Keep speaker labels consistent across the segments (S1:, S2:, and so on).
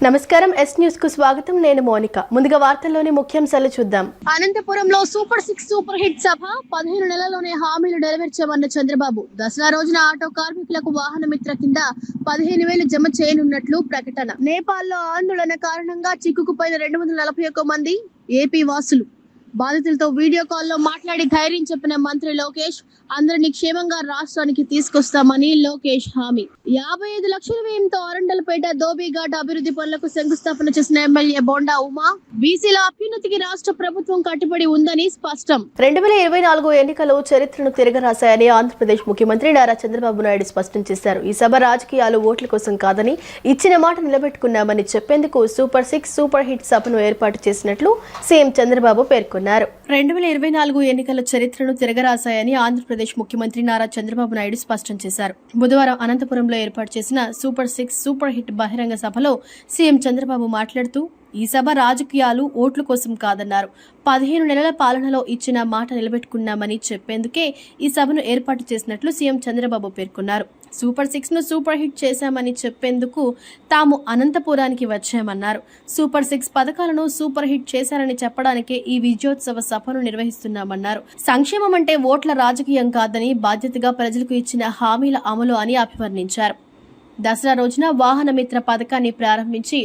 S1: నమస్కారం yes news కు స్వాగతం నేను మోనిక ముందుగా వార్తల్లోని ముఖ్యాంశాలు చూద్దాం
S2: అనంతపురంలో సూపర్ 6 సూపర్ హిట్ సభ 15 నెలల్లోనే హామీలు నెరవేర్చామన్న చంద్రబాబు దసరా రోజున ఆటో కార్మికులకు వాహన మిత్ర కింద 15,000 జమ చేయనున్నట్లు ప్రకటన నేపాల్లో ఆందోళన కారణంగా చిక్కుకుపోయిన 241 మంది ఏపీ వాసులు బాధితులతో వీడియో కాల్లో మాట్లాడి ధైర్యం చెప్పిన మంత్రి లోకేష్ అందరినీ క్షేమంగా రాష్ట్రానికి తీసుకొస్తామని లోకేష్ హామీ 55 లక్షల వ్యయంతో అరండలపేట దోబిఘాట్ అభివృద్ధి పనులకు శంకుస్థాపన చేసిన ఎమ్మెల్యే బోండా ఉమా బీసీల అభ్యున్నతికి రాష్ట్ర ప్రభుత్వం కట్టుబడి ఉందని స్పష్టం
S1: 2024 ఎన్నికలు చరిత్రను తిరగరాశాయని ఆంధ్రప్రదేశ్ ముఖ్యమంత్రి నారా చంద్రబాబు నాయుడు స్పష్టం చేశారు. ఈ సభ రాజకీయాలు ఓట్ల కోసం కాదని ఇచ్చిన మాట నిలబెట్టుకున్నామని చెప్పేందుకు సూపర్ 6 సూపర్ హిట్ సభను ఏర్పాటు చేసినట్లు సీఎం చంద్రబాబు పేర్కొన్నారు. 2024 ఎన్నికల చరిత్రను తిరగరాశాయని ఆంధ్రప్రదేశ్ ముఖ్యమంత్రి నారా చంద్రబాబు నాయుడు స్పష్టం చేశారు. బుధవారం అనంతపురంలో ఏర్పాటు చేసిన సూపర్ 6 సూపర్ హిట్ బహిరంగ సభలో సీఎం చంద్రబాబు మాట్లాడుతూ ఈ సభ రాజకీయాలు ఓట్ల కోసం కాదన్నారు. 15 నెలల పాలనలో ఇచ్చిన మాట నిలబెట్టుకున్నామని చెప్పేందుకే ఈ సభను ఏర్పాటు చేసినట్లు సీఎం చంద్రబాబు పేర్కొన్నారు. సూపర్ 6 ను సూపర్ హిట్ చేశామని చెప్పేందుకు తాము అనంతపురానికి వచ్చామన్నారు. సూపర్ 6 పథకాలను సూపర్ హిట్ చేశారని చెప్పడానికే ఈ విజయోత్సవ సభను నిర్వహిస్తున్నామన్నారు. సంక్షేమం అంటే ఓట్ల రాజకీయం కాదని బాధ్యతగా ప్రజలకు ఇచ్చిన హామీల అమలు అని అభివర్ణించారు. దసరా రోజున వాహన మిత్ర పథకాన్ని ప్రారంభించి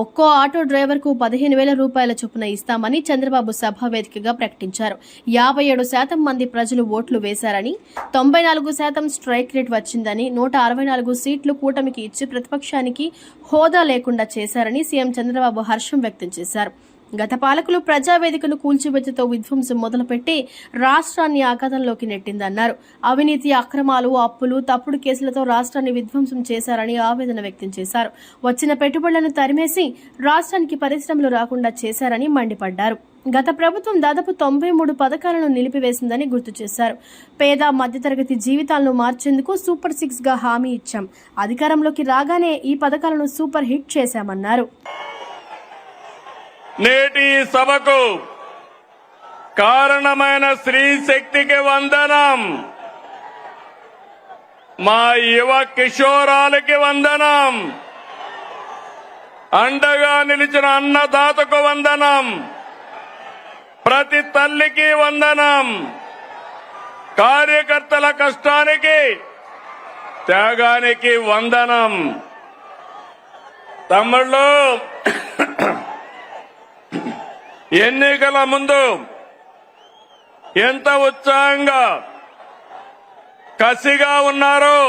S1: ఒక్కో ఆటో డ్రైవర్ కు 15,000 రూపాయల చొప్పున ఇస్తామని చంద్రబాబు సభా వేదికగా ప్రకటించారు. 57% మంది ప్రజలు ఓట్లు వేశారని 94% స్ట్రైక్ రేట్ వచ్చిందని 164 సీట్లు కూటమికి ఇచ్చి ప్రతిపక్షానికి హోదా లేకుండా చేశారని సీఎం చంద్రబాబు హర్షం వ్యక్తం చేశారు. గత పాలకులు ప్రజావేదికను కూల్చివేతతో విధ్వంసం మొదలుపెట్టి రాష్ట్రాన్ని ఆఘాతంలోకి నెట్టిందన్నారు. అవినీతి, అక్రమాలు, అప్పులు, తప్పుడు కేసులతో రాష్ట్రాన్ని విధ్వంసం చేశారని ఆవేదన వ్యక్తం చేశారు. వచ్చిన పెట్టుబడులను తరిమేసి రాష్ట్రానికి పరిశ్రమలు రాకుండా చేశారని మండిపడ్డారు. గత ప్రభుత్వం దాదాపు 93 పథకాలను నిలిపివేసిందని గుర్తు చేశారు. పేద మధ్యతరగతి జీవితాలను మార్చేందుకు సూపర్ 6 గా హామీ ఇచ్చాం. అధికారంలోకి రాగానే ఈ పథకాలను సూపర్ హిట్ చేశామన్నారు.
S3: నేటి సభకు కారణమైన స్త్రీ శక్తికి వందనం, మా యువ కిషోరాలకి వందనం, అండగా నిలిచిన అన్నదాతకు వందనం, ప్రతి తల్లికి వందనం, కార్యకర్తల కష్టానికి త్యాగానికి వందనం. తమ్ముళ్ళు, ఎన్నికల ముందు ఎంత ఉత్సాహంగా కసిగా ఉన్నారు,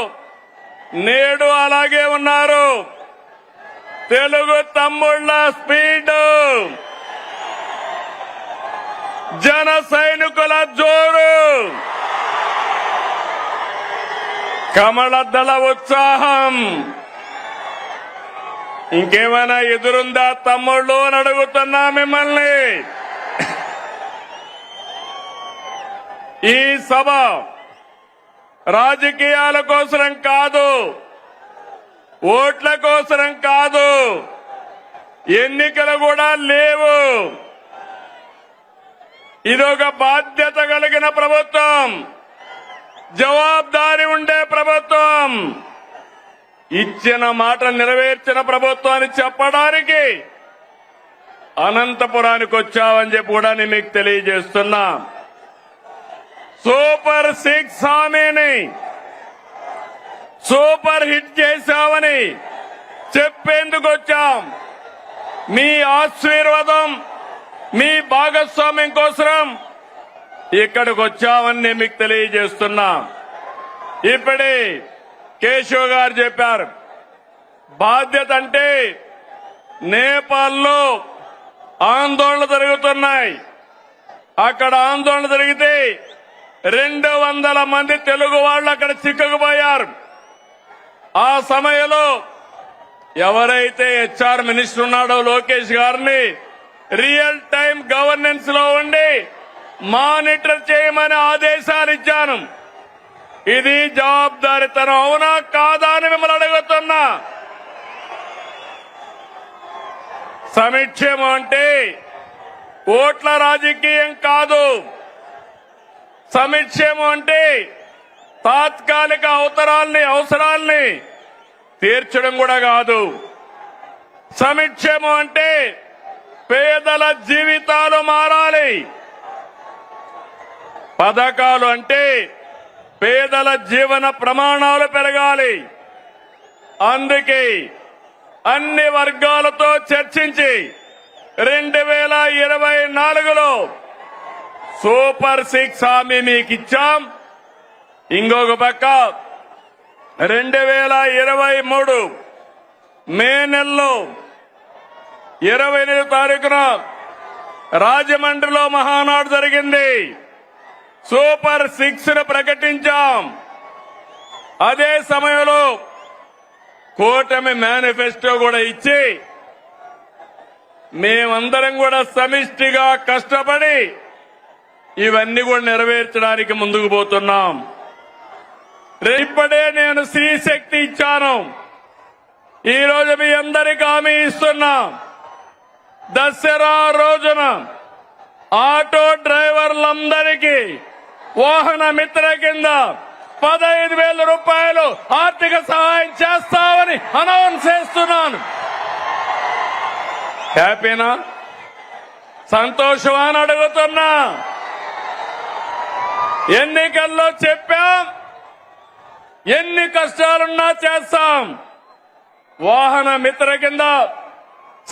S3: నేడు అలాగే ఉన్నారు. తెలుగు తమ్ముళ్ల స్పీడ్, జన సైనికుల జోరు, కమలదళ ఉత్సాహం ఇంకేమైనా ఎదురుందా తమ్ముళ్ళు అని అడుగుతున్నా మిమ్మల్ని. ఈ సభ రాజకీయాల కోసరం కాదు, ఓట్ల కోసరం కాదు, ఎన్నికలు కూడా లేవు. ఇదొక బాధ్యత కలిగిన ప్రభుత్వం, జవాబుదారీ ఉండే ప్రభుత్వం, ఇచ్చిన మాట నెరవేర్చిన ప్రభుత్వాన్ని చెప్పడానికి అనంతపురానికి వచ్చామని చెప్పి కూడా నేను మీకు తెలియజేస్తున్నా. సూపర్ 6 హామీని సూపర్ హిట్ చేశామని చెప్పేందుకు వచ్చాం. మీ ఆశీర్వాదం, మీ భాగస్వామ్యం కోసం ఇక్కడికి వచ్చామని నేను మీకు తెలియజేస్తున్నా. ఇప్పుడే కేశవ్ గారు చెప్పారు, బాధ్యత అంటే నేపాల్లో ఆందోళన జరుగుతున్నాయి. అక్కడ ఆందోళన జరిగితే 200 మంది తెలుగు వాళ్ళు అక్కడ చిక్కుకుపోయారు. ఆ సమయంలో ఎవరైతే హెచ్ఆర్ మినిస్టర్ ఉన్నాడో లోకేష్ గారిని రియల్ టైం గవర్నెన్స్ లో ఉండి మానిటర్ చేయమని ఆదేశాలు ఇచ్చాను. ఇది జవాబుదారీతనం అవునా కాదా అని మిమ్మల్ని అడుగుతున్నా. సంక్షేమం అంటే ఓట్ల రాజకీయం కాదు. సంక్షేమం అంటే తాత్కాలిక అవసరాల్ని తీర్చడం కూడా కాదు. సంక్షేమం అంటే పేదల జీవితాలు మారాలి. పథకాలు అంటే పేదల జీవన ప్రమాణాలు పెరగాలి. అందుకే అన్ని వర్గాలతో చర్చించి 2024లో సూపర్ 6 హామీ మీకు ఇచ్చాం. ఇంకొక పక్క 2023 మే నెలలో 28వ తారీఖున రాజమండ్రిలో మహానాడు జరిగింది. సూపర్ 6 ను ప్రకటించాం. అదే సమయంలో కూటమి మేనిఫెస్టో కూడా ఇచ్చి మేమందరం కూడా సమిష్టిగా కష్టపడి ఇవన్నీ కూడా నెరవేర్చడానికి ముందుకు పోతున్నాం. రేపడే నేను స్త్రీ శక్తి ఇచ్చాను. ఈ రోజు మీ అందరికీ హామీ ఇస్తున్నాం. దసరా రోజున ఆటో డ్రైవర్లందరికీ వాహన మిత్ర కింద 15,000 రూపాయలు ఆర్థిక సహాయం చేస్తామని అనౌన్స్ చేస్తున్నాను. హ్యాపీనా? సంతోషమా అని అడుగుతున్నా. ఎన్నికల్లో చెప్పాం, ఎన్ని కష్టాలున్నా చేస్తాం. వాహన మిత్ర కింద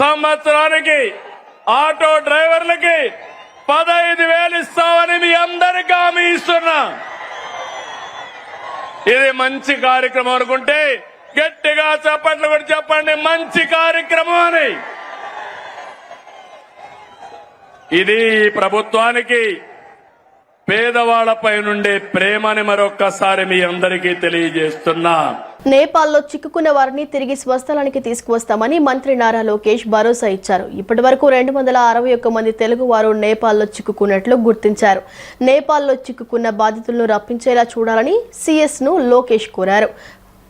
S3: సంవత్సరానికి ఆటో డ్రైవర్లకి 15,000 ఇస్తామని మీ అందరికీ హామీ ఇస్తున్నా. ఇది మంచి కార్యక్రమం అనుకుంటే గట్టిగా చప్పట్లు కూడా చెప్పండి, మంచి కార్యక్రమం అని. ఇది ప్రభుత్వానికి పేదవాళ్లపై నుండే ప్రేమని మరొక్కసారి మీ అందరికీ తెలియజేస్తున్నా.
S1: నేపాల్లో చిక్కుకున్న వారిని తిరిగి స్వస్థలానికి తీసుకువస్తామని మంత్రి నారా లోకేష్ భరోసా ఇచ్చారు. ఇప్పటి వరకు 261 మంది తెలుగు వారు నేపాల్లో చిక్కుకున్నట్లు గుర్తించారు. నేపాల్లో చిక్కుకున్న బాధితులను రప్పించేలా చూడాలని సీఎస్ ను లోకేష్ కోరారు.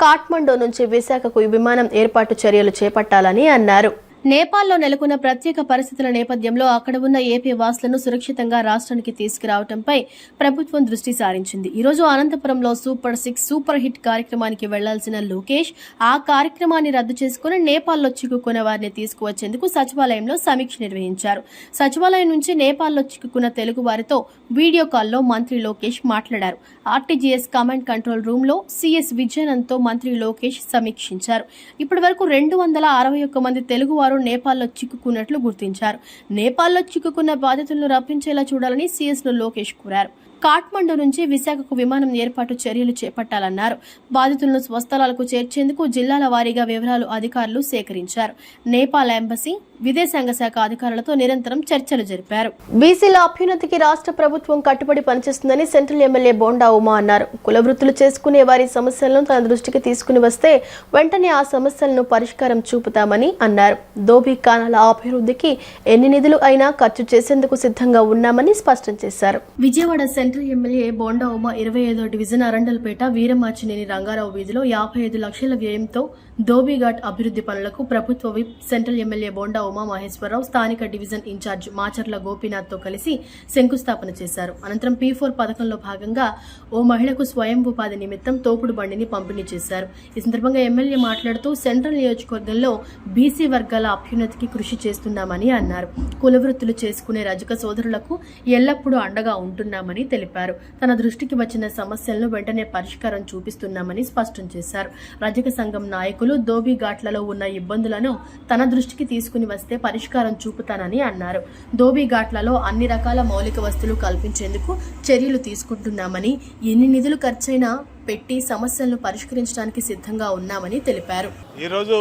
S1: కాఠ్మండూ నుంచి విశాఖకు విమానం ఏర్పాటు చర్యలు చేపట్టాలని అన్నారు. నేపాల్లో నెలకొన్న ప్రత్యేక పరిస్థితుల నేపథ్యంలో అక్కడ ఉన్న ఏపీ వాసులను సురక్షితంగా రాష్ట్రానికి తీసుకురావడంపై ప్రభుత్వం దృష్టి సారించింది. ఈ రోజు అనంతపురంలో సూపర్ 6 సూపర్ హిట్ కార్యక్రమానికి వెళ్లాల్సిన లోకేష్ ఆ కార్యక్రమాన్ని రద్దు చేసుకుని నేపాల్లో చిక్కుకున్న వారిని తీసుకువచ్చేందుకు సచివాలయంలో సమీక్ష నిర్వహించారు. సచివాలయం నుంచి నేపాల్లో చిక్కుకున్న తెలుగు వారితో వీడియో కాల్లో మంత్రి లోకేష్ మాట్లాడారు. ఆర్టీజీఎస్ కమాండ్ కంట్రోల్ రూమ్ లో సీఎస్ విజయనంద్తో మంత్రి లోకేష్ సమీక్షించారు. ఇప్పటి వరకు 261 మంది తెలుగు వారు నేపాల్లో చిక్కుకున్నట్లు గుర్తించారు. నేపాల్లో చిక్కుకున్న బాధితులను రప్పించేలా చూడాలని సీఎస్ ను లోకేష్ కోరారు. కాఠ్మండూ నుంచి విశాఖకు విమానం ఏర్పాటు చర్యలు చేపట్టాలన్నారు. బాధితులను స్వస్థలాలకు చేర్చేందుకు జిల్లాల వారీగా వివరాలు అధికారులు సేకరించారు. నేపాల్ ఎంబసీ, విదేశాంగ శాఖ అధికారులతో నిరంతరం చర్చలు జరిపారు. బీసీల అభ్యున్నతికి రాష్ట్ర ప్రభుత్వం కట్టుబడి పనిచేస్తుందని సెంట్రల్ ఎమ్మెల్యే బోండా ఉమా అన్నారు. కుల వృత్తులు చేసుకునే వారి సమస్యలను తన దృష్టికి తీసుకుని వస్తే వెంటనే ఆ సమస్యలను పరిష్కారం చూపుతామని అన్నారు. దోబీ కానాల అభివృద్ధికి ఎన్ని నిధులు అయినా ఖర్చు చేసేందుకు సిద్ధంగా ఉన్నామని స్పష్టం చేశారు. విజయవాడ సెంట్రల్ ఎమ్మెల్యే బోండా ఉమా 25వ డివిజన్ అరండల్పేట వీరమాచినేని రంగారావు వీధిలో 55 లక్షల వ్యయంతో దోబీఘాట్ అభివృద్ధి పనులకు ప్రభుత్వ whip central MLA Bonda Uma Maheswararao స్థానిక డివిజన్ ఇన్ఛార్జ్ మాచర్ల గోపీనాథ్ తో కలిసి శంకుస్థాపన చేశారు. అనంతరం P4 పథకంలో భాగంగా ఓ మహిళకు స్వయం ఉపాధి నిమిత్తం తోపుడు బండిని పంపిణీ చేశారు. ఈ సందర్భంగా ఎమ్మెల్యే మాట్లాడుతూ సెంట్రల్ నియోజకవర్గంలో బీసీ వర్గాల అభ్యున్నతికి కృషి చేస్తున్నామని అన్నారు. కుల వృత్తులు చేసుకునే రజక సోదరులకు ఎల్లప్పుడూ అండగా ఉంటున్నామని తెలిపారు. తన దృష్టికి వచ్చిన సమస్యలను వెంటనే పరిష్కారం చూపిస్తున్నామని స్పష్టం చేశారు. రజక సంఘం నాయకులు దోబీఘాట్లలో ఉన్న ఇబ్బందులను తన దృష్టికి తీసుకుని వస్తే పరిష్కారం చూపుతానని అన్నారు. దోబీఘాట్లలో అన్ని రకాల మౌలిక వస్తువులు కల్పించేందుకు చర్యలు తీసుకుంటున్నామని, ఎన్ని నిధులు ఖర్చైనా పెట్టి సమస్యలను పరిష్కరించడానికి సిద్ధంగా ఉన్నామని తెలిపారు.
S4: ఈరోజు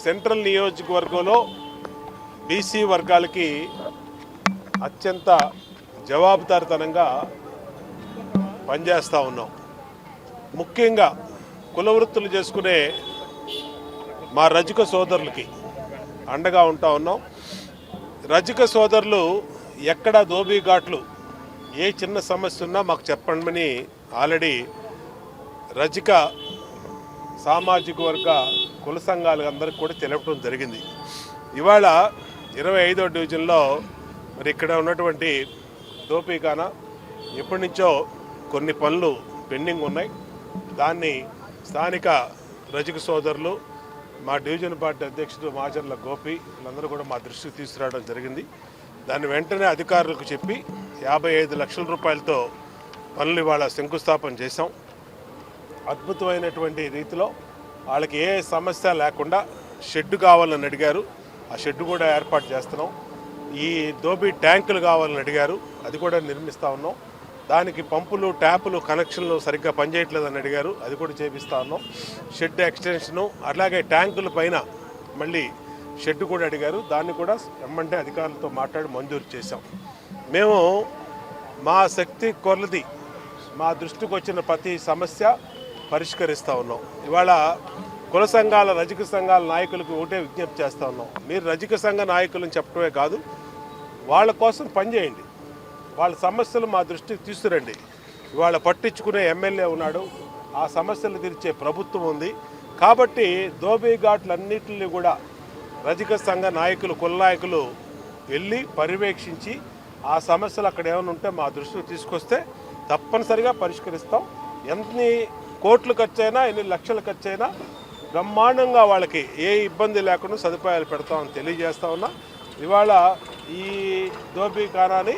S4: సెంట్రల్ నియోజకవర్గంలో బీసీ వర్గాలకి అత్యంత జవాబుదారితనంగా పనిచేస్తూ ఉన్నాం. ముఖ్యంగా కుల వృత్తులు చేసుకునే మా రజక సోదరులకి అండగా ఉంటా ఉన్నాం. రజక సోదరులు ఎక్కడ దోబీఘాట్లు ఏ చిన్న సమస్య ఉన్నా మాకు చెప్పండి ఆల్రెడీ రజక సామాజిక వర్గ కుల సంఘాలు అందరికీ కూడా తెలపడం జరిగింది. ఇవాళ 25వ డివిజన్లో మరి ఇక్కడ ఉన్నటువంటి దోబీఖానా ఎప్పటి నుంచో కొన్ని పనులు పెండింగ్ ఉన్నాయి. దాన్ని స్థానిక రజక సోదరులు మా డివిజన్ పార్టీ అధ్యక్షుడు మాచర్ల గోపి వీళ్ళందరూ కూడా మా దృష్టికి తీసుకురావడం జరిగింది. దాన్ని వెంటనే అధికారులకు చెప్పి 55 లక్షల రూపాయలతో పనులు ఇవాళ శంకుస్థాపన చేశాం. అద్భుతమైనటువంటి రీతిలో వాళ్ళకి ఏ సమస్య లేకుండా షెడ్ కావాలని అడిగారు, ఆ షెడ్ కూడా ఏర్పాటు చేస్తున్నాం. ఈ దోబీ ట్యాంకులు కావాలని అడిగారు, అది కూడా నిర్మిస్తూ ఉన్నాం. దానికి పంపులు ట్యాపులు కనెక్షన్లు సరిగ్గా పనిచేయట్లేదని అడిగారు, అది కూడా చేపిస్తూ ఉన్నాం. షెడ్ ఎక్స్టెన్షను అట్లాగే ట్యాంకుల పైన మళ్ళీ షెడ్ కూడా అడిగారు, దాన్ని కూడా ఎమ్మంటే అధికారులతో మాట్లాడి మంజూరు చేశాం. మేము మా శక్తి కొలది మా దృష్టికి వచ్చిన ప్రతి సమస్య పరిష్కరిస్తూ ఉన్నాం. ఇవాళ కుల సంఘాల రజక సంఘాల నాయకులకు ఒకటే విజ్ఞప్తి చేస్తూ ఉన్నాం. మీరు రజక సంఘ నాయకులను చెప్పడమే కాదు, వాళ్ళ కోసం పనిచేయండి, వాళ్ళ సమస్యలు మా దృష్టికి తీసుకురండి. ఇవాళ పట్టించుకునే ఎమ్మెల్యే ఉన్నాడు, ఆ సమస్యలు తీర్చే ప్రభుత్వం ఉంది. కాబట్టి దోబీ ఘాట్లన్నింటినీ కూడా రజక సంఘ నాయకులు కుల నాయకులు వెళ్ళి పర్యవేక్షించి ఆ సమస్యలు అక్కడ ఏమైనా ఉంటే మా దృష్టికి తీసుకొస్తే తప్పనిసరిగా పరిష్కరిస్తాం. ఎన్ని కోట్లు ఖర్చైనా ఎన్ని లక్షలు ఖర్చైనా బ్రహ్మాండంగా వాళ్ళకి ఏ ఇబ్బంది లేకుండా సదుపాయాలు పెడతామని తెలియజేస్తా ఉన్నా. ఇవాళ ఈ దోబీ ఖానాని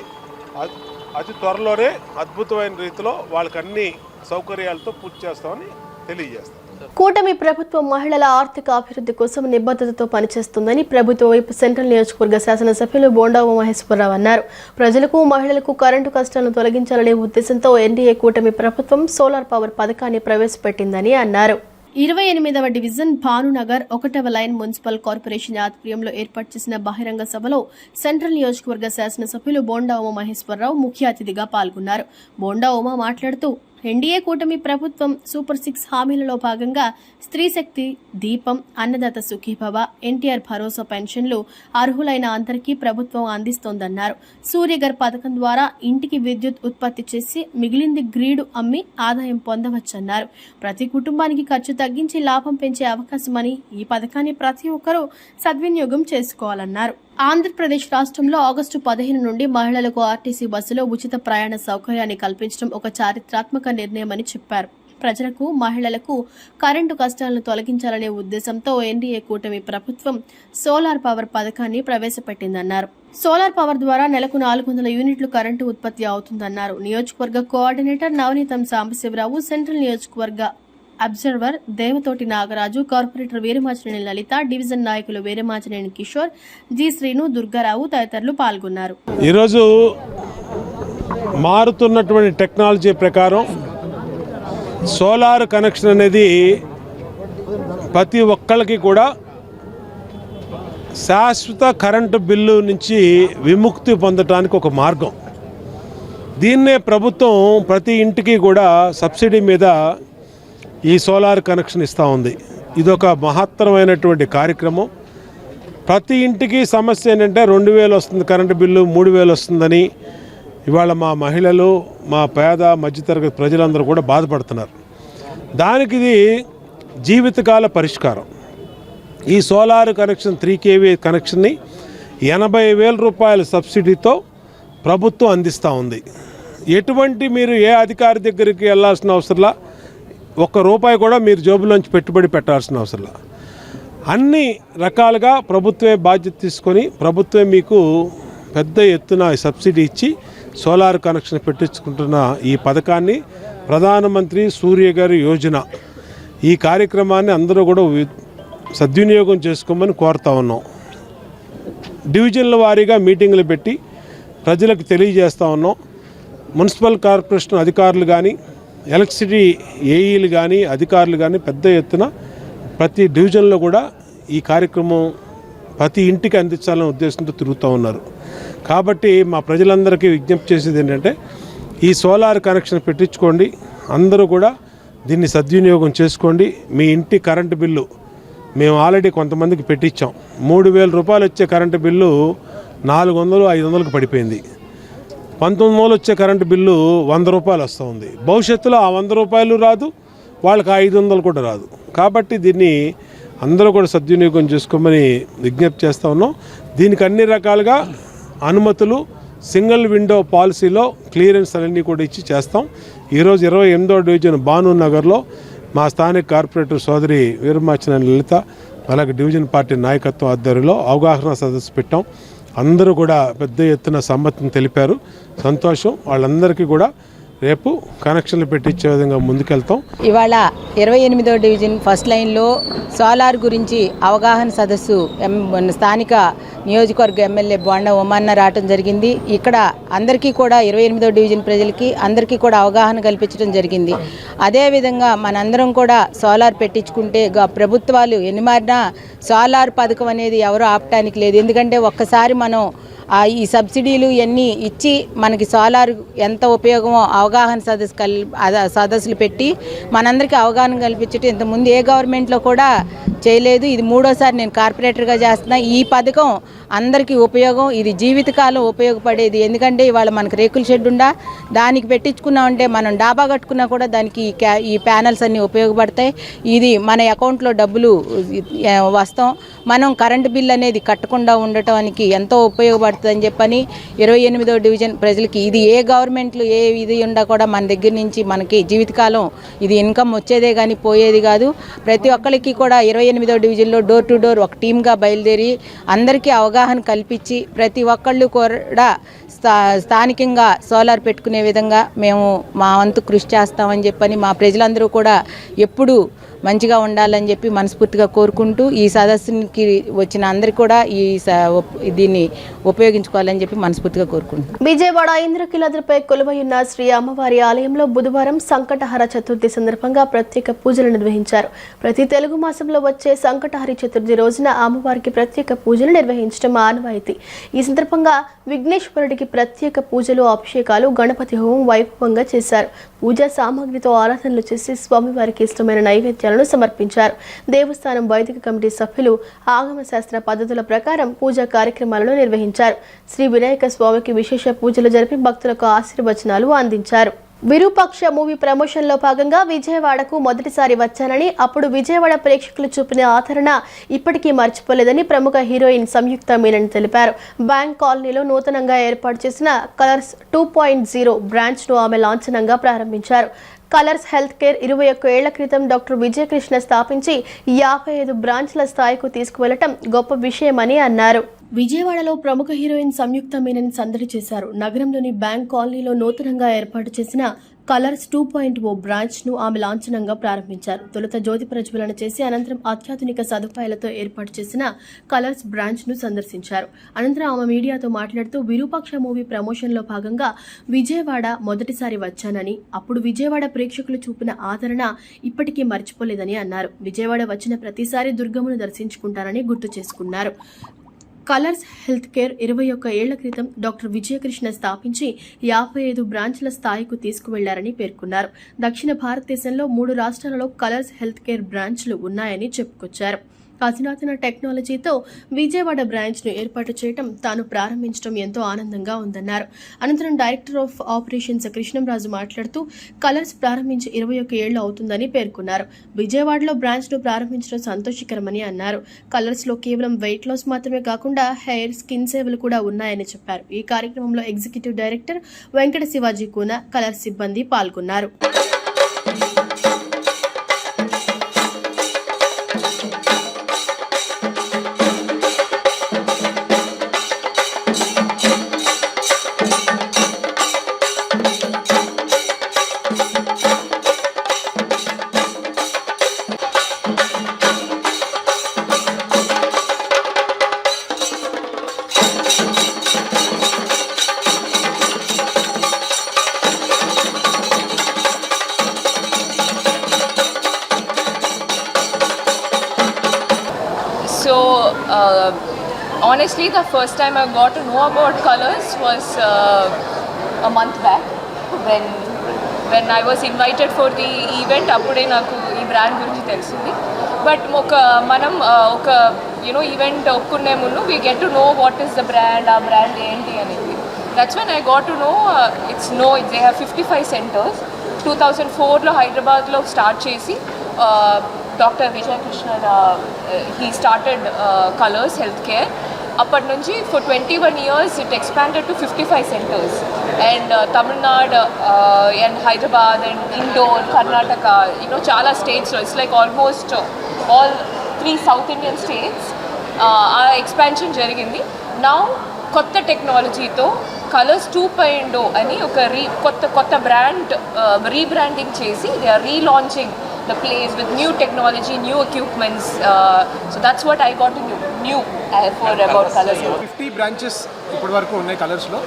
S4: అతి త్వరలోనే అద్భుతమైన రీతిలో వాళ్ళకి అన్ని సౌకర్యాలతో పూర్తి చేస్తామని తెలియజేస్తాం.
S1: కూటమి ప్రభుత్వం మహిళల ఆర్థిక అభివృద్ధి కోసం నిబద్ధతతో పనిచేస్తుందని ప్రభుత్వ వైపు సెంట్రల్ నియోజకవర్గ శాసనసభ్యులు బోండా ఉమామహేశ్వరరావు అన్నారు. ప్రజలకు మహిళలకు కరెంటు కష్టాలను తొలగించాలనే ఉద్దేశంతో ఎన్డీఏ కూటమి ప్రభుత్వం సోలార్ పవర్ పథకాన్ని ప్రవేశపెట్టిందని అన్నారు. 28వ డివిజన్ భానునగర్ 1వ లైన్ మున్సిపల్ కార్పొరేషన్ ఆధ్వర్యంలో ఏర్పాటు చేసిన బహిరంగ సభలో సెంట్రల్ నియోజకవర్గ శాసనసభ్యులు బోండా ఉమామహేశ్వరరావు ముఖ్య అతిథిగా పాల్గొన్నారు. బోండా ఉమా మాట్లాడుతూ ఎన్డీఏ కూటమి ప్రభుత్వం సూపర్ 6 హామీలలో భాగంగా స్త్రీ శక్తి, దీపం, అన్నదాత సుఖీభవ, ఎన్టీఆర్ భరోసా పెన్షన్లు అర్హులైన అందరికీ ప్రభుత్వం అందిస్తోందన్నారు. సూర్యఘర్ పథకం ద్వారా ఇంటికి విద్యుత్ ఉత్పత్తి చేసి మిగిలింది గ్రీడు అమ్మి ఆదాయం పొందవచ్చన్నారు. ప్రతి కుటుంబానికి ఖర్చు తగ్గించి లాభం పెంచే అవకాశమని ఈ పథకాన్ని ప్రతి ఒక్కరూ సద్వినియోగం చేసుకోవాలన్నారు. ఆంధ్రప్రదేశ్ రాష్ట్రంలో ఆగస్టు 15 నుండి మహిళలకు ఆర్టీసీ బస్సులో ఉచిత ప్రయాణ సౌకర్యాన్ని కల్పించడం ఒక చారిత్రాత్మక నిర్ణయమని చెప్పారు. ప్రజలకు, మహిళలకు కరెంటు కష్టాలను తొలగించాలనే ఉద్దేశంతో ఎన్డీఏ కూటమి ప్రభుత్వం సోలార్ పవర్ పథకాన్ని ప్రవేశపెట్టిందన్నారు. సోలార్ పవర్ ద్వారా నెలకు 400 యూనిట్లు కరెంటు ఉత్పత్తి అవుతుందన్నారు. నియోజకవర్గ కోఆర్డినేటర్ నవనీతం సాంబశివరావు, సెంట్రల్ నియోజకవర్గ అబ్జర్వర్ దేవతోటి నాగరాజు, కార్పొరేటర్ వీరమాచినేని లలిత, డివిజన్ నాయకులు వీరమాచినేని కిషోర్, జి శ్రీను, దుర్గారావు తదితరులు పాల్గొన్నారు.
S4: ఈరోజు మారుతున్నటువంటి టెక్నాలజీ ప్రకారం సోలార్ కనెక్షన్ అనేది ప్రతి ఒక్కళ్ళకి కూడా శాశ్వత కరెంటు బిల్లు నుంచి విముక్తి పొందడానికి ఒక మార్గం. దీన్నే ప్రభుత్వం ప్రతి ఇంటికి కూడా సబ్సిడీ మీద ఈ సోలార్ కనెక్షన్ ఇస్తూ ఉంది. ఇదొక మహత్తరమైనటువంటి కార్యక్రమం. ప్రతి ఇంటికి సమస్య ఏంటంటే 2000 వస్తుంది కరెంటు బిల్లు, 3000 వస్తుందని ఇవాళ మా మహిళలు, మా పేద మధ్యతరగతి ప్రజలందరూ కూడా బాధపడుతున్నారు. దానికి ఇది జీవితకాల పరిష్కారం. ఈ సోలార్ కనెక్షన్ 3 kV కనెక్షన్ని 80,000 రూపాయల సబ్సిడీతో ప్రభుత్వం అందిస్తూ ఉంది. ఎటువంటి మీరు ఏ అధికారి దగ్గరికి వెళ్ళాల్సిన అవసరంలా, ₹1 కూడా మీరు జోబులోంచి పెట్టుబడి పెట్టాల్సిన అవసరంలా, అన్ని రకాలుగా ప్రభుత్వమే బాధ్యత తీసుకొని ప్రభుత్వమే మీకు పెద్ద ఎత్తున సబ్సిడీ ఇచ్చి సోలార్ కనెక్షన్ పెట్టించుకుంటున్న ఈ పథకాన్ని ప్రధానమంత్రి సూర్యఘర్ యోజన, ఈ కార్యక్రమాన్ని అందరూ కూడా సద్వినియోగం చేసుకోమని కోరుతా ఉన్నాం. డివిజన్ల వారీగా మీటింగులు పెట్టి ప్రజలకు తెలియజేస్తూ ఉన్నాం. మున్సిపల్ కార్పొరేషన్ అధికారులు కానీ, ఎలక్ట్రిసిటీ ఏఈలు కానీ, అధికారులు కానీ పెద్ద ఎత్తున ప్రతి డివిజన్లో కూడా ఈ కార్యక్రమం ప్రతి ఇంటికి అందించాలనే ఉద్దేశంతో తిరుగుతూ ఉన్నారు. కాబట్టి మా ప్రజలందరికీ విజ్ఞప్తి చేసేది ఏంటంటే ఈ సోలార్ కనెక్షన్ పెట్టించుకోండి, అందరూ కూడా దీన్ని సద్వినియోగం చేసుకోండి. మీ ఇంటి కరెంటు బిల్లు మేము ఆల్రెడీ కొంతమందికి పెట్టించాం. 3,000 రూపాయలు వచ్చే కరెంటు బిల్లు 400-500కి పడిపోయింది. 1900 వచ్చే కరెంటు బిల్లు 100 రూపాయలు వస్తూ ఉంది. భవిష్యత్తులో ఆ 100 రూపాయలు రాదు, వాళ్ళకి 500 కూడా రాదు. కాబట్టి దీన్ని అందరూ కూడా సద్వినియోగం చేసుకోమని విజ్ఞప్తి చేస్తూ ఉన్నాం. దీనికి అన్ని రకాలుగా అనుమతులు సింగిల్ విండో పాలసీలో క్లియరెన్స్ అన్నీ కూడా ఇచ్చి చేస్తాం. ఈరోజు 28వ డివిజన్ భానునగర్లో మా స్థానిక కార్పొరేటర్ సోదరి వీరమాచినేని లలిత, అలాగే డివిజన్ పార్టీ నాయకత్వం ఆధ్వర్యంలో అవగాహన సదస్సు పెట్టాం. అందరూ కూడా పెద్ద ఎత్తున సమ్మతిని తెలిపారు. సంతోషం. వాళ్ళందరికీ కూడా రేపు కనెక్షన్లు పెట్టించే విధంగా ముందుకెళ్తాం.
S5: ఇవాళ 28వ డివిజన్ ఫస్ట్ లైన్లో సోలార్ గురించి అవగాహన సదస్సు స్థానిక నియోజకవర్గ ఎమ్మెల్యే బోండా ఉమన్న రావటం జరిగింది. ఇక్కడ అందరికీ కూడా 28వ డివిజన్ ప్రజలకి అందరికీ కూడా అవగాహన కల్పించడం జరిగింది. అదేవిధంగా మనందరం కూడా సోలార్ పెట్టించుకుంటే ప్రభుత్వాలు ఎన్ని మారినా సోలార్ పథకం అనేది ఎవరు ఆపటానికి లేదు. ఎందుకంటే ఒక్కసారి మనం ఈ సబ్సిడీలు ఇవన్నీ ఇచ్చి మనకి సోలార్ ఎంత ఉపయోగమో అవగాహన సదస్సులు పెట్టి మనందరికీ అవగాహన కల్పించడం ఇంతకుముందు ఏ గవర్నమెంట్లో కూడా చేయలేదు. ఇది 3వసారి నేను కార్పొరేటర్గా చేస్తున్నా. ఈ పథకం అందరికీ ఉపయోగం. ఇది జీవితకాలం ఉపయోగపడేది. ఎందుకంటే ఇవాళ మనకు రేకుల షెడ్ ఉండా దానికి పెట్టించుకున్నామంటే మనం డాబా కట్టుకున్నా కూడా దానికి ఈ ప్యానల్స్ అన్నీ ఉపయోగపడతాయి. ఇది మన అకౌంట్లో డబ్బులు వస్తాం. మనం కరెంటు బిల్ అనేది కట్టకుండా ఉండటానికి ఎంతో ఉపయోగపడుతుందని చెప్పని 28వ డివిజన్ ప్రజలకి ఇది ఏ గవర్నమెంట్లు ఏ ఇది ఉండా కూడా మన దగ్గర నుంచి మనకి జీవితకాలం ఇది ఇన్కమ్ వచ్చేదే కానీ పోయేది కాదు. ప్రతి ఒక్కరికి కూడా 28వ డివిజన్లో డోర్ టు డోర్ ఒక టీమ్గా బయలుదేరి అందరికీ అవగాహన కల్పించి ప్రతి ఒక్కళ్ళు కూడా స్థానికంగా సోలార్ పెట్టుకునే విధంగా మేము మా వంతు కృషి చేస్తామని చెప్పని మా ప్రజలందరూ కూడా ఎప్పుడూ మంచిగా ఉండాలని చెప్పి మనస్ఫూర్తిగా కోరుకుంటూ ఈ సదస్సుకి వచ్చిన అందరికీ కూడా దీన్ని ఉపయోగించుకోవాలని చెప్పి మనస్ఫూర్తిగా కోరుకుంటున్నాం.
S1: విజయవాడ ఇంద్రకీలాద్రిపై కొలువైయున్న శ్రీ అమ్మవారి ఆలయంలో బుధవారం సంకటహర చతుర్థి సందర్భంగా ప్రత్యేక పూజలు నిర్వహించారు. ప్రతి తెలుగు మాసంలో వచ్చే సంకటహరి చతుర్థి రోజున అమ్మవారికి ప్రత్యేక పూజలు నిర్వహించడం ఆనవాయితీ. ఈ సందర్భంగా విఘ్నేశ్వరుడికి ప్రత్యేక పూజలు, అభిషేకాలు, గణపతి హోమం వైభవంగా చేశారు. పూజా సామాగ్రితో ఆరాధనలు చేసి స్వామివారికి ఇష్టమైన నైవేద్యాలను సమర్పించారు. దేవస్థానం వైదిక కమిటీ సభ్యులు ఆగమ శాస్త్ర పద్ధతుల ప్రకారం పూజా కార్యక్రమాలను నిర్వహించారు. శ్రీ వినాయక స్వామికి విశేష పూజలు జరిపి భక్తులకు ఆశీర్వచనాలు అందించారు. విరూపాక్ష మూవీ ప్రమోషన్ లో భాగంగా విజయవాడకు మొదటిసారి వచ్చానని, అప్పుడు విజయవాడ ప్రేక్షకులు చూపిన ఆదరణ ఇప్పటికీ మర్చిపోలేదని ప్రముఖ హీరోయిన్ సంయుక్త మీనన్ తెలిపారు. బ్యాంక్ కాలనీలో నూతనంగా ఏర్పాటు చేసిన కలర్స్ 2.0 బ్రాంచ్ ను ఆమె లాంఛనంగా ప్రారంభించారు. కలర్స్ హెల్త్ కేర్ 21 ఏళ్ల క్రితం డాక్టర్ విజయకృష్ణ స్థాపించి 55 బ్రాంచ్ల స్థాయికు తీసుకువెళ్లటం గొప్ప విషయమని అన్నారు. విజయవాడలో ప్రముఖ హీరోయిన్ సంయుక్త మీనన్ సందడి చేశారు. నగరంలోని బ్యాంక్ కాలనీలో నూతనంగా ఏర్పాటు చేసిన కలర్స్ 2.0 బ్రాంచ్ ను ఆమె లాంఛనంగా ప్రారంభించారు. తొలుత జ్యోతి ప్రజ్వలన చేసి అనంతరం అత్యాధునిక సదుపాయాలతో ఏర్పాటు చేసిన కలర్స్ బ్రాంచ్ ను సందర్శించారు. అనంతరం ఆమె మీడియాతో మాట్లాడుతూ విరూపాక్ష మూవీ ప్రమోషన్ లో భాగంగా విజయవాడ మొదటిసారి వచ్చానని, అప్పుడు విజయవాడ ప్రేక్షకులు చూపిన ఆదరణ ఇప్పటికీ మర్చిపోలేదని అన్నారు. విజయవాడ వచ్చిన ప్రతిసారి దుర్గమ్మను దర్శించుకుంటారని గుర్తు చేసుకున్నారు. కలర్స్ హెల్త్ కేర్ 21 ఏళ్ల క్రితం డాక్టర్ విజయకృష్ణ స్థాపించి 55 బ్రాంచ్ల స్థాయికు తీసుకువెళ్లారని పేర్కొన్నారు. దక్షిణ భారతదేశంలో 3 రాష్ట్రాలలో కలర్స్ హెల్త్ కేర్ బ్రాంచ్లు ఉన్నాయని చెప్పుకొచ్చారు. అధునాతన టెక్నాలజీతో విజయవాడ బ్రాంచ్ ను ఏర్పాటు చేయడం, తాను ప్రారంభించడం ఎంతో ఆనందంగా ఉందన్నారు. అనంతరం డైరెక్టర్ ఆఫ్ ఆపరేషన్స్ కృష్ణంరాజు మాట్లాడుతూ కలర్స్ ప్రారంభించి 21 ఏళ్లు అవుతుందని పేర్కొన్నారు. విజయవాడలో బ్రాంచ్ ను ప్రారంభించడం సంతోషకరమని అన్నారు. కలర్స్ లో కేవలం వెయిట్ లాస్ మాత్రమే కాకుండా హెయిర్, స్కిన్ సేవలు కూడా ఉన్నాయని చెప్పారు. ఈ కార్యక్రమంలో executive director Venkata Shivaji Koona, colours సిబ్బంది పాల్గొన్నారు.
S6: So honestly, the first time I got to know about colors was a month back when I was invited for the event. Appude naku ee brand gurinchi telisindi. But ఒక event ఒప్పుకునే ముందు we get to know what is the brand, ఆ brand ఏంటి అనేది. That's when I got to know they have 55 centers. 2004లో హైదరాబాద్లో start చేసి doctor Vijay Krishna he started Kolors health care. అప్పటి నుంచి for 21 years it expanded to 55 centers and Tamil Nadu and Hyderabad and Indore, Karnataka, చాలా states. It's like almost all 3 South Indian states ఆ expansion జరిగింది. Now కొత్త టెక్నాలజీతో colours 2.0 అని ఒక కొత్త బ్రాండ్ రీబ్రాండింగ్ చేసి they are relaunching the place with new technology, new equipments. So that's what I got to know for about Colors.
S7: 50 branches ఇప్పటి వరకు ఉన్నాయి కలర్స్లో,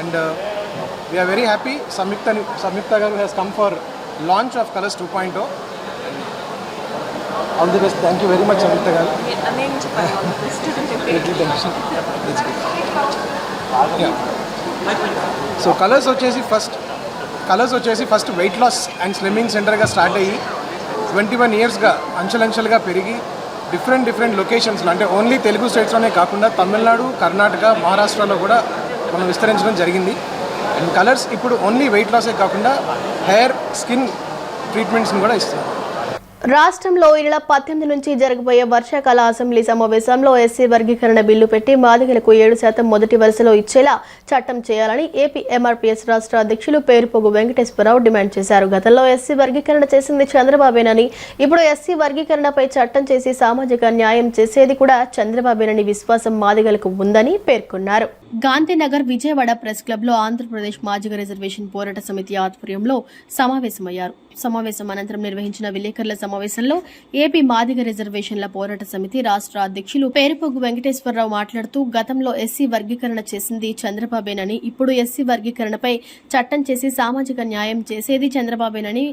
S7: and we are very happy. Samyuktha garu has come for launch of Colors 2.0. All the best. Thank you very much Samyuktha garu. So Colors వచ్చేసి first weight loss and slimming సెంటర్గా start అయ్యి 21 ఇయర్స్గా అంచెలంచెలుగా పెరిగి డిఫరెంట్ లొకేషన్స్లో, అంటే ఓన్లీ తెలుగు స్టేట్స్లోనే కాకుండా తమిళనాడు, కర్ణాటక, మహారాష్ట్రలో కూడా మనం విస్తరించడం జరిగింది. అండ్ కలర్స్ ఇప్పుడు ఓన్లీ వెయిట్ లాసే కాకుండా హెయిర్, స్కిన్ ట్రీట్మెంట్స్ని కూడా ఇస్తున్నాం.
S1: రాష్ట్రంలో ఈ నెల 18 నుంచి జరగబోయే వర్షాకాల అసెంబ్లీ సమావేశంలో ఎస్సీ వర్గీకరణ బిల్లు పెట్టి మాదిగలకు 7% మొదటి వరుసలో ఇచ్చేలా చట్టం చేయాలని ఏపీ ఎంఆర్పీఎస్ రాష్ట్ర అధ్యక్షులు పేరుపోగు వెంకటేశ్వరరావు డిమాండ్ చేశారు. గతంలో ఎస్సీ వర్గీకరణ చేసింది చంద్రబాబేనని, ఇప్పుడు ఎస్సీ వర్గీకరణపై చట్టం చేసి సామాజిక న్యాయం చేసేది కూడా చంద్రబాబేనని విశ్వాసం మాదిగలకు ఉందని పేర్కొన్నారు. గాంధీనగర్ విజయవాడ ప్రెస్ క్లబ్ లో ఆంధ్రప్రదేశ్ మాదిగ రిజర్వేషన్ పోరాట సమితి ఆధ్వర్యంలో సమావేశమయ్యారు. సమావేశం అనంతరం నిర్వహించిన విలేకరుల సమావేశంలో ఏపీ మాదిగ రిజర్వేషన్ల పోరాట సమితి రాష్ట్ర అధ్యక్షులు పేరుపోగు వెంకటేశ్వరరావు మాట్లాడుతూ, గతంలో ఎస్సీ వర్గీకరణ చేసింది చంద్రబాబేనని, ఇప్పుడు ఎస్సీ వర్గీకరణపై చట్టం చేసి సామాజిక న్యాయం చేసేది చంద్రబాబేనని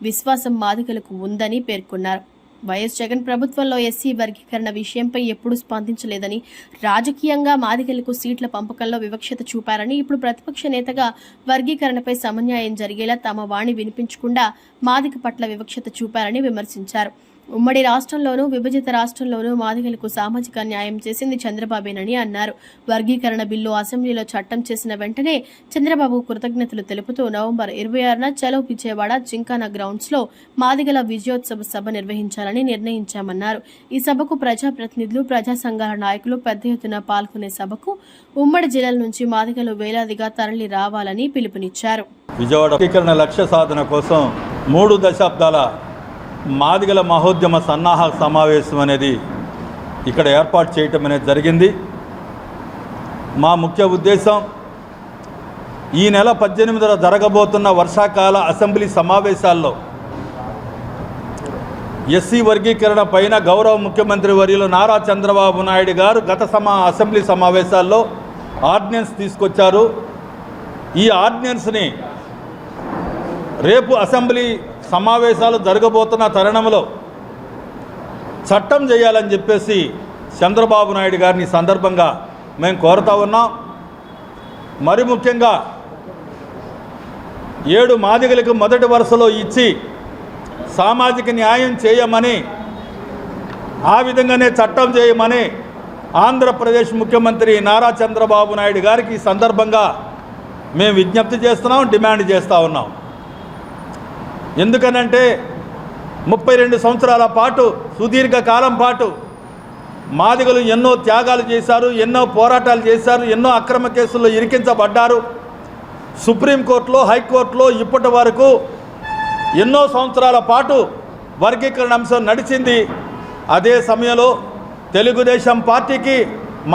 S1: విశ్వాసం మాదిగలకు ఉందని పేర్కొన్నారు. వైఎస్ జగన్ ప్రభుత్వంలో ఎస్సీ వర్గీకరణ విషయంపై ఎప్పుడూ స్పందించలేదని, రాజకీయంగా మాదిగలకు సీట్ల పంపకంలో వివక్షత చూపారని, ఇప్పుడు ప్రతిపక్ష నేతగా వర్గీకరణపై సమన్యాయం జరిగేలా తమ వాణి వినిపించకుండా మాదిగ పట్ల వివక్షత చూపారని విమర్శించారు. ఉమ్మడి రాష్ట్రంలోనూ విభజిత రాష్ట్రంలోనూ మాదిగలకు సామాజిక న్యాయం చేసింది చంద్రబాబేనని అన్నారు. వర్గీకరణ బిల్లు అసెంబ్లీలో చట్టం చేసిన వెంటనే చంద్రబాబు కృతజ్ఞతలు తెలుపుతూ నవంబర్ 26న చలో విజయవాడ జింకానా గ్రౌండ్స్ లో మాదిగల విజయోత్సవ సభ నిర్వహించాలని నిర్ణయించామన్నారు. ఈ సభకు ప్రజాప్రతినిధులు, ప్రజా సంఘాల నాయకులు పెద్ద ఎత్తున పాల్గొనే సభకు ఉమ్మడి జిల్లాల నుంచి మాదిగలు వేలాదిగా తరలి రావాలని పిలుపునిచ్చారు.
S8: విజయవాడ లక్ష్య సాధన కోసం 3 దశాబ్దాల మాదిగల మహోద్యమ సన్నాహ సమావేశం అనేది ఇక్కడ ఏర్పాటు చేయటం అనేది జరిగింది. మా ముఖ్య ఉద్దేశం ఈ నెల 18న జరగబోతున్న వర్షాకాల అసెంబ్లీ సమావేశాల్లో ఎస్సీ వర్గీకరణ పైన గౌరవ ముఖ్యమంత్రి వర్యులు నారా చంద్రబాబు నాయుడు గారు గత అసెంబ్లీ సమావేశాల్లో ఆర్డినెన్స్ తీసుకొచ్చారు. ఈ ఆర్డినెన్స్ని రేపు అసెంబ్లీ సమావేశాలు జరగబోతున్న తరుణంలో చట్టం చేయాలని చెప్పేసి చంద్రబాబు నాయుడు గారిని సందర్భంగా మేము కోరుతా ఉన్నాం. మరి ముఖ్యంగా 7 మాదిగలకు మొదటి వరుసలో ఇచ్చి సామాజిక న్యాయం చేయమని, ఆ విధంగానే చట్టం చేయమని ఆంధ్రప్రదేశ్ ముఖ్యమంత్రి నారా చంద్రబాబు నాయుడు గారికి ఈ సందర్భంగా మేము విజ్ఞప్తి చేస్తున్నాం, డిమాండ్ చేస్తూ ఉన్నాం. ఎందుకనంటే 32 సంవత్సరాల పాటు, సుదీర్ఘ కాలం పాటు మాదిగలు ఎన్నో త్యాగాలు చేశారు, ఎన్నో పోరాటాలు చేశారు, ఎన్నో అక్రమ కేసుల్లో ఇరికించబడ్డారు. సుప్రీంకోర్టులో, హైకోర్టులో ఇప్పటి వరకు ఎన్నో సంవత్సరాల పాటు వర్గీకరణ అంశం నడిచింది. అదే సమయంలో తెలుగుదేశం పార్టీకి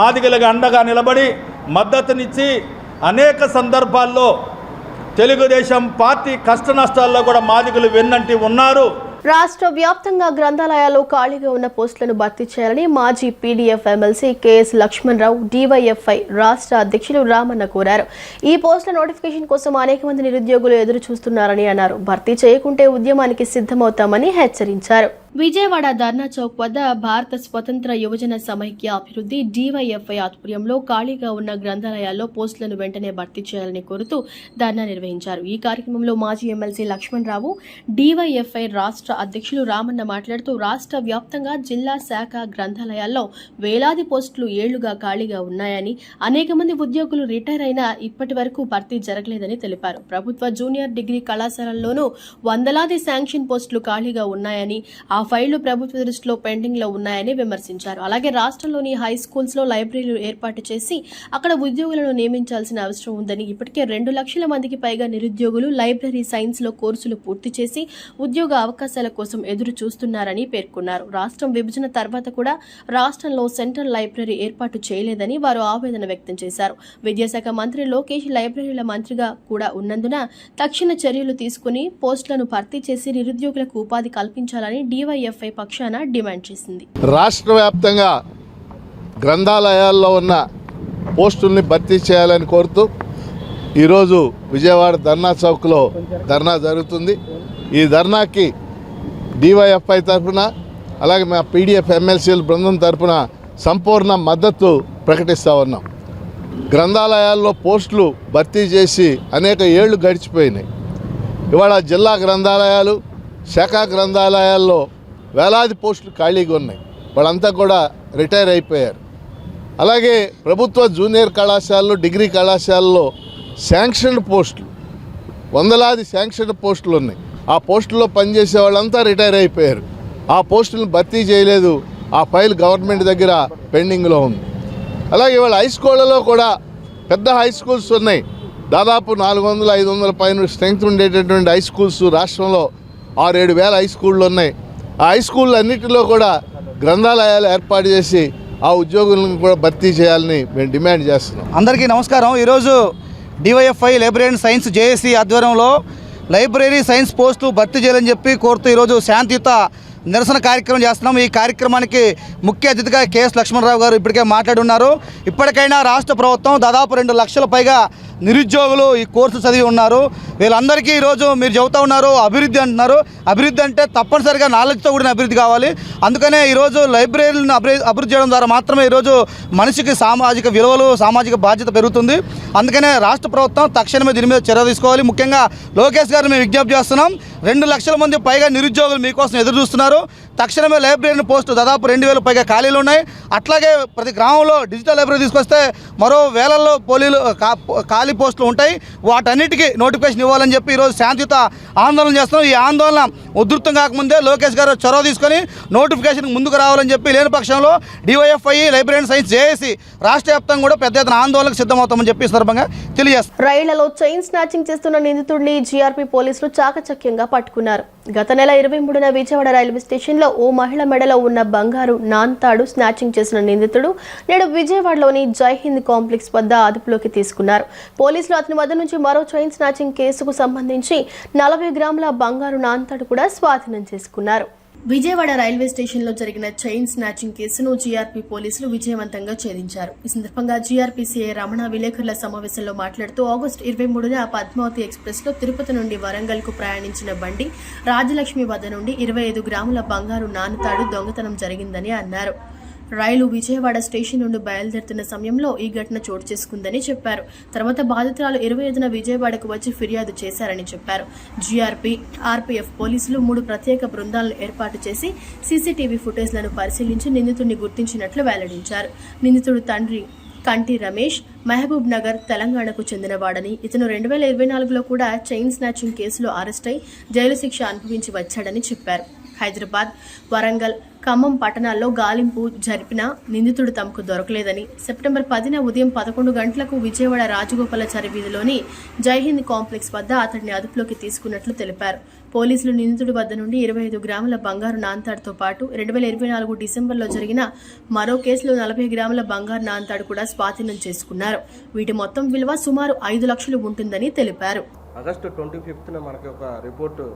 S8: మాదిగలుగా అండగా నిలబడి మద్దతునిచ్చి అనేక సందర్భాల్లో తెలుగుదేశం పార్టీ కష్ట నష్టాల్లో కూడా మాదిగలు వెన్నంటి ఉన్నారు.
S1: రాష్ట్ర వ్యాప్తంగా గ్రంథాలయాల్లో ఖాళీగా ఉన్న పోస్టులను భర్తీ చేయాలని మాజీ PDF MLC KS Lakshmanarao DYFI రాష్ట్ర అధ్యక్షులు రామన్న కోరారు. ఈ పోస్టుల నోటిఫికేషన్ కోసం అనేక మంది నిరుద్యోగులు ఎదురు చూస్తున్నారని అన్నారు. భర్తీ చేయకుంటే ఉద్యమానికి సిద్ధమవుతామని హెచ్చరించారు. విజయవాడ ధర్నా చౌక్ వద్ద భారత స్వతంత్ర యువజన సమైక్య అభివృద్ధి డీవైఎఫ్ఐ ఆధ్వర్యంలో ఖాళీగా ఉన్న గ్రంథాలయాల్లో పోస్టులను వెంటనే భర్తీ చేయాలని కోరుతూ ధర్నా నిర్వహించారు. ఈ కార్యక్రమంలో మాజీ ఎమ్మెల్సీ లక్ష్మణరావు, డీవైఎఫ్ఐ రాష్ట్ర అధ్యక్షులు రామన్న మాట్లాడుతూ, రాష్ట్ర వ్యాప్తంగా జిల్లా శాఖ గ్రంథాలయాల్లో వేలాది పోస్టులు ఏళ్లుగా ఖాళీగా ఉన్నాయని, అనేక మంది ఉద్యోగులు రిటైర్ అయినా ఇప్పటి వరకు భర్తీ జరగలేదని తెలిపారు. ప్రభుత్వ జూనియర్ డిగ్రీ కళాశాలల్లోనూ వందలాది శాంక్షన్ పోస్టులు ఖాళీగా ఉన్నాయని, ఆ ఫైళ్లు ప్రభుత్వ దృష్టిలో పెండింగ్ లో ఉన్నాయని విమర్శించారు. అలాగే రాష్ట్రంలోని హై స్కూల్స్ లో లైబ్రరీలు ఏర్పాటు చేసి అక్కడ ఉద్యోగులను నియమించాల్సిన అవసరం ఉందని, ఇప్పటికే 2 లక్షల మందికి పైగా నిరుద్యోగులు లైబ్రరీ సైన్స్ లో కోర్సులు పూర్తి చేసి ఉద్యోగ అవకాశాల కోసం ఎదురు చూస్తున్నారని పేర్కొన్నారు. రాష్ట్రం విభజన తర్వాత కూడా రాష్ట్రంలో సెంట్రల్ లైబ్రరీ ఏర్పాటు చేయలేదని వారు ఆవేదన వ్యక్తం చేశారు. విద్యాశాఖ మంత్రి లోకేష్ లైబ్రరీల మంత్రిగా కూడా ఉన్నందున తక్షణ చర్యలు తీసుకుని పోస్టులను భర్తీ చేసి నిరుద్యోగులకు ఉపాధి కల్పించాలని డివైఎఫ్ఐ పక్షాన డిమాండ్ చేసింది.
S9: రాష్ట్ర వ్యాప్తంగా గ్రంథాలయాల్లో ఉన్న పోస్టుల్ని భర్తీ చేయాలని కోరుతూ ఈరోజు విజయవాడ ధర్నా చౌక్లో ధర్నా జరుగుతుంది. ఈ ధర్నాకి డివైఎఫ్ఐ తరఫున అలాగే మా పీడిఎఫ్ ఎమ్మెల్సీల బృందం తరఫున సంపూర్ణ మద్దతు ప్రకటిస్తూ ఉన్నాం. గ్రంథాలయాల్లో పోస్టులు భర్తీ చేసి అనేక ఏళ్లు గడిచిపోయినాయి. ఇవాళ జిల్లా గ్రంథాలయాలు, శాఖా గ్రంథాలయాల్లో వేలాది పోస్టులు ఖాళీగా ఉన్నాయి. వాళ్ళంతా కూడా రిటైర్ అయిపోయారు. అలాగే ప్రభుత్వ జూనియర్ కళాశాలలు, డిగ్రీ కళాశాలలో శాంక్షన్డ్ పోస్టులు, వందలాది శాంక్షన్డ్ పోస్టులు ఉన్నాయి. ఆ పోస్టుల్లో పనిచేసే వాళ్ళంతా రిటైర్ అయిపోయారు. ఆ పోస్టులను భర్తీ చేయలేదు. ఆ ఫైల్ గవర్నమెంట్ దగ్గర పెండింగ్లో ఉంది. అలాగే ఇవాళ హై స్కూళ్ళలో కూడా పెద్ద హై స్కూల్స్ ఉన్నాయి. దాదాపు 400-500 పైన స్ట్రెంగ్త్ ఉండేటటువంటి హై స్కూల్స్ రాష్ట్రంలో 6-7 వేల హై స్కూళ్ళు ఉన్నాయి. ఆ హై స్కూళ్ళు అన్నింటిలో కూడా గ్రంథాలయాలు ఏర్పాటు చేసి ఆ ఉద్యోగులను కూడా భర్తీ చేయాలని మేము డిమాండ్ చేస్తున్నాం.
S10: అందరికీ నమస్కారం. ఈరోజు డివైఎఫ్ఐ లైబ్రరీ సైన్స్ జేఏసీ ఆధ్వర్యంలో లైబ్రరీ సైన్స్ పోస్టు భర్తీ చేయాలని చెప్పి కోరుతూ ఈరోజు శాంతియుత నిరసన కార్యక్రమం చేస్తున్నాం. ఈ కార్యక్రమానికి ముఖ్య అతిథిగా కెఎస్ లక్ష్మణరావు గారు ఇప్పటికే మాట్లాడున్నారు. ఇప్పటికైనా రాష్ట్ర ప్రభుత్వం దాదాపు 2 లక్షల పైగా నిరుద్యోగులు ఈ కోర్సు చదివి ఉన్నారు. వీళ్ళందరికీ ఈరోజు మీరు చెబుతూ ఉన్నారు అభివృద్ధి అంటున్నారు. అభివృద్ధి అంటే తప్పనిసరిగా నాలెడ్జ్తో కూడిన అభివృద్ధి కావాలి. అందుకనే ఈరోజు లైబ్రరీలను అభివృద్ధి చేయడం ద్వారా మాత్రమే ఈరోజు మనిషికి సామాజిక విలువలు, సామాజిక బాధ్యత పెరుగుతుంది. అందుకనే రాష్ట్ర ప్రభుత్వం తక్షణమే దీని మీద చర్య తీసుకోవాలి. ముఖ్యంగా లోకేష్ గారిని మేము విజ్ఞప్తి చేస్తున్నాం. 2 లక్షల మంది పైగా నిరుద్యోగులు మీకోసం ఎదురు చూస్తున్నారు. తక్షణమే లైబ్రరీ పోస్టు దాదాపు 2000 పైగా ఖాళీలు ఉన్నాయి. అట్లాగే ప్రతి గ్రామంలో డిజిటల్ లైబ్రరీ తీసుకొస్తే మరో వేలల్లో ఖాళీ పోస్టులు ఉంటాయి. వాటన్నిటికీ నోటిఫికేషన్ ఇవ్వాలని చెప్పి ఈరోజు శాంతియుత ఆందోళన చేస్తున్నాం. ఈ ఆందోళన ఉధృతం కాకముందే లోకేష్ గారు చొరవ తీసుకొని నోటిఫికేషన్ ముందుకు రావాలని చెప్పి, లేని పక్షంలో డివైఎఫ్ఐ లైబ్రరీ సైన్స్ జేఏసీ రాష్ట్ర వ్యాప్తంగా కూడా పెద్ద ఎత్తున ఆందోళనకు సిద్ధమవుతామని చెప్పి సందర్భంగా తెలియజేస్తారు.
S1: రైళ్లలో చైన్ స్నాచింగ్ చేస్తున్న నిందితుడిని జీఆర్పీ పోలీసులు చాకచక్యంగా పట్టుకున్నారు. గత నెల 23న విజయవాడ రైల్వే స్టేషన్లో ఓ మహిళ మెడలో ఉన్న బంగారు నాన్తాడు స్నాచింగ్ చేసిన నిందితుడు నేడు విజయవాడలోని జై హింద్ కాంప్లెక్స్ వద్ద అదుపులోకి తీసుకున్నారు. పోలీసులు అతని వద్ద నుంచి మరో చైన్ స్నాచింగ్ కేసుకు సంబంధించి 40 గ్రాముల బంగారు నాన్తాడు కూడా స్వాధీనం చేసుకున్నారు. విజయవాడ రైల్వే స్టేషన్లో జరిగిన చైన్ స్నాచింగ్ కేసును జీఆర్పీ పోలీసులు విజయవంతంగా ఛేదించారు. ఈ సందర్భంగా జీఆర్పీ సీఐ రమణ విలేకరుల సమావేశంలో మాట్లాడుతూ ఆగస్టు 23న పద్మావతి ఎక్స్ప్రెస్ లో తిరుపతి నుండి వరంగల్ కు ప్రయాణించిన బండి రాజలక్ష్మి వద్ద నుండి 25 గ్రాముల బంగారు నానుతాడు దొంగతనం జరిగిందని అన్నారు. రైలు విజయవాడ స్టేషన్ నుండి బయలుదేరుతున్న సమయంలో ఈ ఘటన చోటు చేసుకుందని చెప్పారు. తర్వాత బాధితురాలు 25న విజయవాడకు వచ్చి ఫిర్యాదు చేశారని చెప్పారు. జీఆర్పీ, ఆర్పీఎఫ్ పోలీసులు 3 ప్రత్యేక బృందాలను ఏర్పాటు చేసి సీసీటీవీ ఫుటేజ్లను పరిశీలించి నిందితుడిని గుర్తించినట్లు వెల్లడించారు. నిందితుడు తండ్రి కంటి రమేష్ మహబూబ్ నగర్, తెలంగాణకు చెందినవాడని, ఇతను 2024లో కూడా చైన్ స్నాచింగ్ కేసులో అరెస్ట్ అయి జైలు శిక్ష అనుభవించి వచ్చాడని చెప్పారు. హైదరాబాద్, వరంగల్, ఖమ్మం పట్టణాల్లో గాలింపు జరిపిన నిందితుడు తమకు దొరకలేదని, సెప్టెంబర్ 10న ఉదయం 11 గంటలకు విజయవాడ రాజగోపాలాచారి వీధిలోని జైహింద్ కాంప్లెక్స్ వద్ద అతడిని అదుపులోకి తీసుకున్నట్లు తెలిపారు. పోలీసులు నిందితుడి వద్ద నుండి 25 గ్రాముల బంగారు నాన్తాడుతో పాటు 2024 డిసెంబర్లో జరిగిన మరో కేసులో 40 గ్రాముల బంగారు నాన్తాడు కూడా స్వాధీనం చేసుకున్నారు. వీటి మొత్తం విలువ సుమారు 5 లక్షలు ఉంటుందని తెలిపారు.
S11: ఆగస్టు 25న మనకి ఒక రిపోర్టు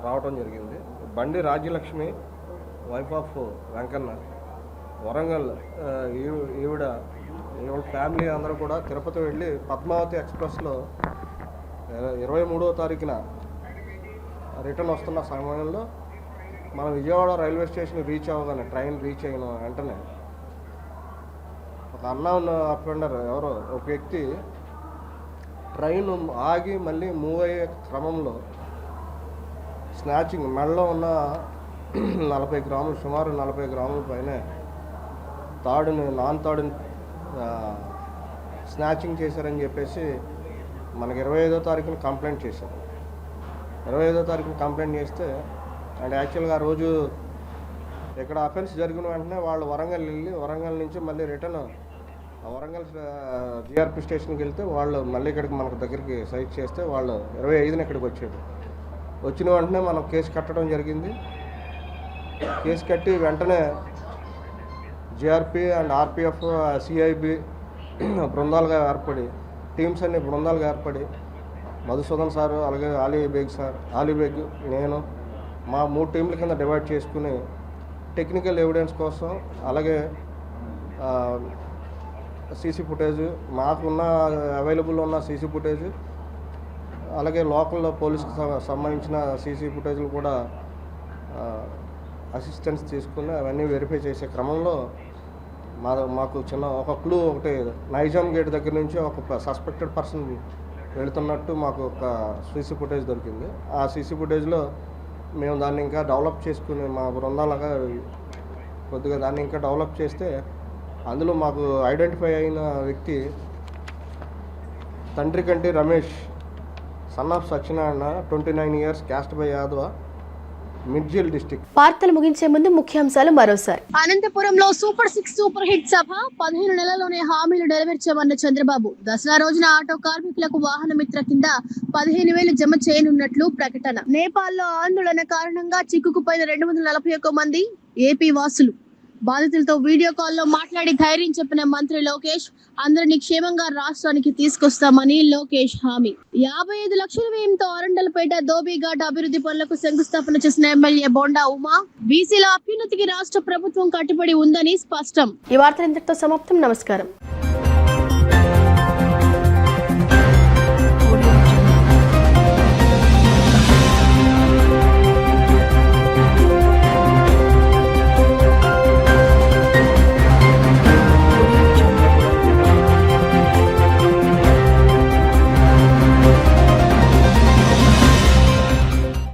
S11: రావటం జరిగింది. బండి రాజ్యలక్ష్మి, వైఫ్ ఆఫ్ వెంకన్న, వరంగల్, ఈవిడ ఫ్యామిలీ అందరూ కూడా తిరుపతి వెళ్ళి పద్మావతి ఎక్స్ప్రెస్లో 23వ తారీఖున రిటర్న్ వస్తున్న సమయంలో మన విజయవాడ రైల్వే స్టేషన్ రీచ్ అవ్వగానే, ట్రైన్ రీచ్ అయిన వెంటనే ఒక అన్న అఫెండర్ ఎవరో ఒక వ్యక్తి ట్రైన్ ఆగి మళ్ళీ మూవ్ అయ్యే క్రమంలో స్నాచింగ్ మెడలో ఉన్న 40 గ్రాములు, సుమారు 40 గ్రాముల పైన నాన్ తాడుని స్నాచింగ్ చేశారని చెప్పేసి మనకి 25వ తారీఖున కంప్లైంట్ చేశారు. 25వ తారీఖున కంప్లైంట్ చేస్తే అండ్ యాక్చువల్గా ఆ రోజు ఇక్కడ అఫెన్స్ జరిగిన వెంటనే వాళ్ళు వరంగల్ వెళ్ళి వరంగల్ నుంచి మళ్ళీ రిటర్న్ వరంగల్ జిఆర్పి స్టేషన్కి వెళ్తే వాళ్ళు మళ్ళీ ఇక్కడికి మనకు దగ్గరికి సైట్ చేస్తే వాళ్ళు 25న ఇక్కడికి వచ్చారు. వచ్చిన వెంటనే మనం కేసు కట్టడం జరిగింది. కేసు కట్టి వెంటనే జిఆర్పి అండ్ ఆర్పిఎఫ్ సిఐబి బృందాలుగా ఏర్పడి టీమ్స్ అన్ని బృందాలుగా ఏర్పడి మధుసూదన్ సారు అలాగే ఆలీబేగ్ నేను మా 3 టీంల కింద డివైడ్ చేసుకుని టెక్నికల్ ఎవిడెన్స్ కోసం అలాగే సీసీ ఫుటేజ్ మాకున్న అవైలబుల్ ఉన్న సీసీ ఫుటేజ్ అలాగే లోకల్ పోలీస్కి సంబంధించిన సీసీ ఫుటేజ్లు కూడా అసిస్టెన్స్ తీసుకుని అవన్నీ వెరిఫై చేసే క్రమంలో మాకు చిన్న ఒక క్లూ ఒకటి నైజాం గేట్ దగ్గర నుంచి ఒక సస్పెక్టెడ్ పర్సన్ వెళుతున్నట్టు మాకు ఒక సీసీ ఫుటేజ్ దొరికింది. ఆ సీసీ ఫుటేజ్లో మేము దాన్ని ఇంకా డెవలప్ చేసుకుని మా బృందాలుగా కొద్దిగా దాన్ని ఇంకా డెవలప్ చేస్తే అందులో మాకు ఐడెంటిఫై అయిన వ్యక్తి తండ్రి కంటి Ramesh son of Satyanarayana 29 years cast by Yadava Midjil district.
S1: వార్తలు ముగించే ముందు ముఖ్యాంశాలు మరోసారి.
S2: అనంతపురంలో సూపర్ 6 సూపర్ హిట్ సభ 15 నెలల్లోనే హామీలు నెరవేర్చామన్న చంద్రబాబు. దసరా రోజున ఆటో కార్మికులకు వాహన మిత్ర కింద 15,000 జమ చేయనున్నట్లు ప్రకటన. నేపాల్లో ఆందోళన కారణంగా చిక్కుకుపోయిన 241 మంది ఏపీ వాసులు. బాధితులతో వీడియో కాల్లో మాట్లాడి ధైర్యం చెప్పిన మంత్రి లోకేష్. అందరినీ క్షేమంగా రాష్ట్రానికి తీసుకొస్తామని లోకేష్ హామీ. 55 లక్షల వ్యయంతో అరండలపేట ధోబీఘాట్ అభివృద్ధి పనులకు శంకుస్థాపన చేసిన ఎమ్మెల్యే బోండా ఉమా. బీసీల అభ్యున్నతికి రాష్ట్ర ప్రభుత్వం కట్టుబడి ఉందని స్పష్టం.
S1: ఈ వార్తలు ఇంతటితో సమాప్తం. నమస్కారం.